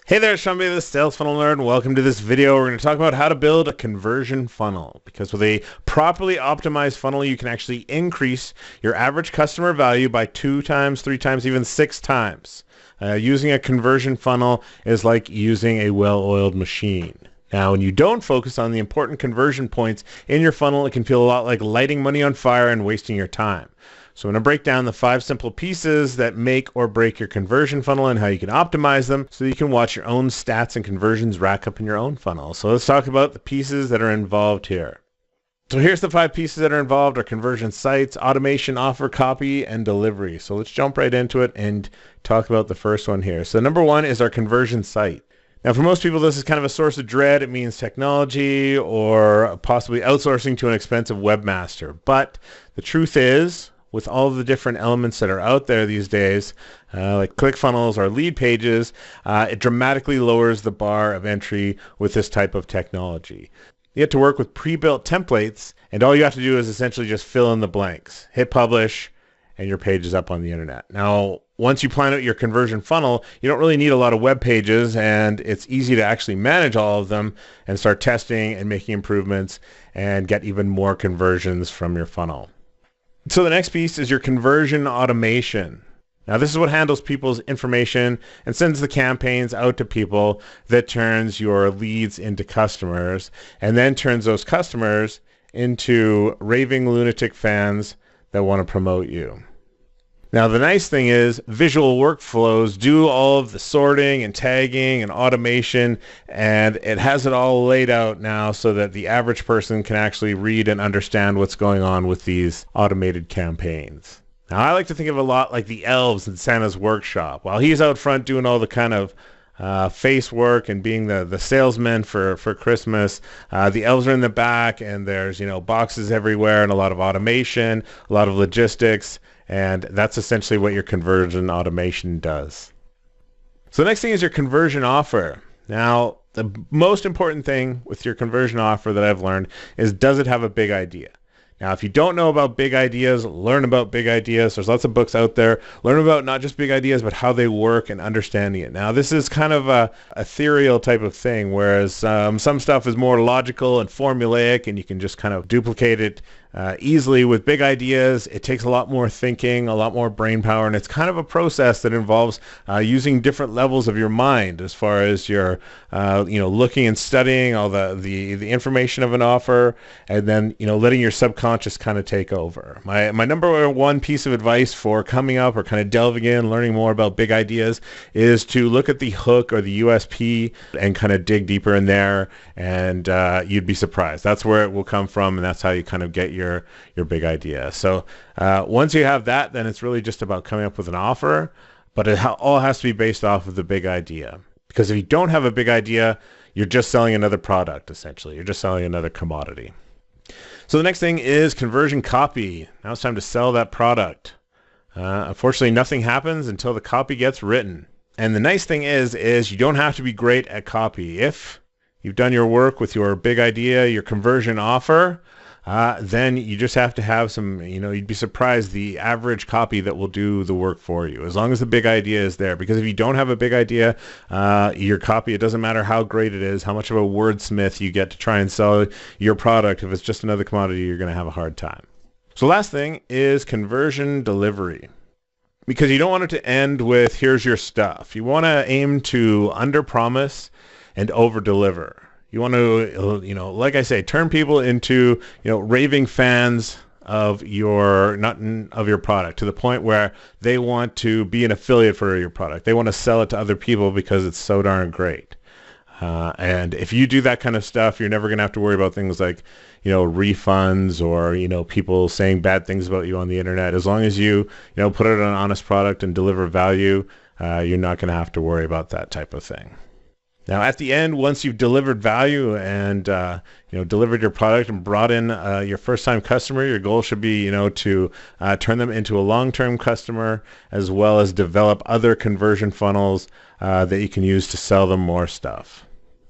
Hey there, it's Sean B, the Sales Funnel Nerd, and welcome to this video. We're going to talk about how to build a conversion funnel, because with a properly optimized funnel, you can actually increase your average customer value by 2 times, 3 times, even 6 times. Using a conversion funnel is like using a well-oiled machine. Now, when you don't focus on the important conversion points in your funnel, it can feel a lot like lighting money on fire and wasting your time. So I'm going to break down the 5 simple pieces that make or break your conversion funnel and how you can optimize them so you can watch your own stats and conversions rack up in your own funnel. So let's talk about the pieces that are involved here. So here's the 5 pieces that are involved: are conversion sites, automation, offer, copy, and delivery. So let's jump right into it and talk about the first one here. So number 1 is our conversion site. Now, for most people, this is kind of a source of dread. It means technology or possibly outsourcing to an expensive webmaster. But the truth is, with all of the different elements that are out there these days, like ClickFunnels or lead pages, it dramatically lowers the bar of entry with this type of technology. You have to work with pre-built templates, and all you have to do is essentially just fill in the blanks, hit publish, and your page is up on the internet. Now, once you plan out your conversion funnel, you don't really need a lot of web pages, and it's easy to actually manage all of them and start testing and making improvements and get even more conversions from your funnel. So the next piece is your conversion automation. Now, this is what handles people's information and sends the campaigns out to people, that turns your leads into customers, and then turns those customers into raving lunatic fans that want to promote you. Now, the nice thing is visual workflows do all of the sorting and tagging and automation, and it has it all laid out now so that the average person can actually read and understand what's going on with these automated campaigns. Now, I like to think of it a lot like the Elves in Santa's workshop. While he's out front doing all the kind of face work and being the salesman for Christmas, the elves are in the back, and there's boxes everywhere and a lot of automation, a lot of logistics. And that's essentially what your conversion automation does. So the next thing is your conversion offer. Now, the most important thing with your conversion offer that I've learned is, does it have a big idea? Now, if you don't know about big ideas, learn about big ideas. There's lots of books out there. Learn about not just big ideas, but how they work and understanding it. Now, this is kind of a ethereal type of thing, whereas some stuff is more logical and formulaic, and you can just kind of duplicate it easily. With big ideas, it takes a lot more thinking, a lot more brain power, and it's kind of a process that involves using different levels of your mind as far as your looking and studying all the information of an offer, and then letting your subconscious kind of take over. My number 1 piece of advice for coming up or kind of delving in, learning more about big ideas, is to look at the hook or the USP and kind of dig deeper in there, and you'd be surprised. That's where it will come from, and that's how you kind of get your big idea. So once you have that, then it's really just about coming up with an offer, but it all has to be based off of the big idea. Because if you don't have a big idea, you're just selling another product, essentially. You're just selling another commodity. So the next thing is conversion copy. Now it's time to sell that product. Unfortunately, nothing happens until the copy gets written. And the nice thing is you don't have to be great at copy. If you've done your work with your big idea, your conversion offer, then you just have to have some, you'd be surprised the average copy that will do the work for you, as long as the big idea is there. Because if you don't have a big idea, your copy, it doesn't matter how great it is, how much of a wordsmith you get to try and sell your product. If it's just another commodity, you're going to have a hard time. So last thing is conversion delivery. Because you don't want it to end with, here's your stuff. You want to aim to under-promise and over-deliver. You want to, like I say, turn people into, raving fans of your product, to the point where they want to be an affiliate for your product. They want to sell it to other people because it's so darn great. And if you do that kind of stuff, you're never going to have to worry about things like, refunds or, people saying bad things about you on the internet. As long as you, put out an honest product and deliver value, you're not going to have to worry about that type of thing. Now, at the end, once you've delivered value and delivered your product and brought in your first-time customer, your goal should be to turn them into a long-term customer, as well as develop other conversion funnels that you can use to sell them more stuff.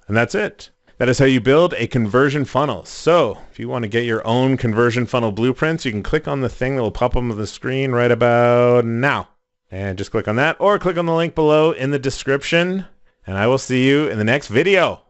And that's it. That is how you build a conversion funnel. So if you want to get your own conversion funnel blueprints, you can click on the thing that will pop up on the screen right about now. And just click on that, or click on the link below in the description. and I will see you in the next video.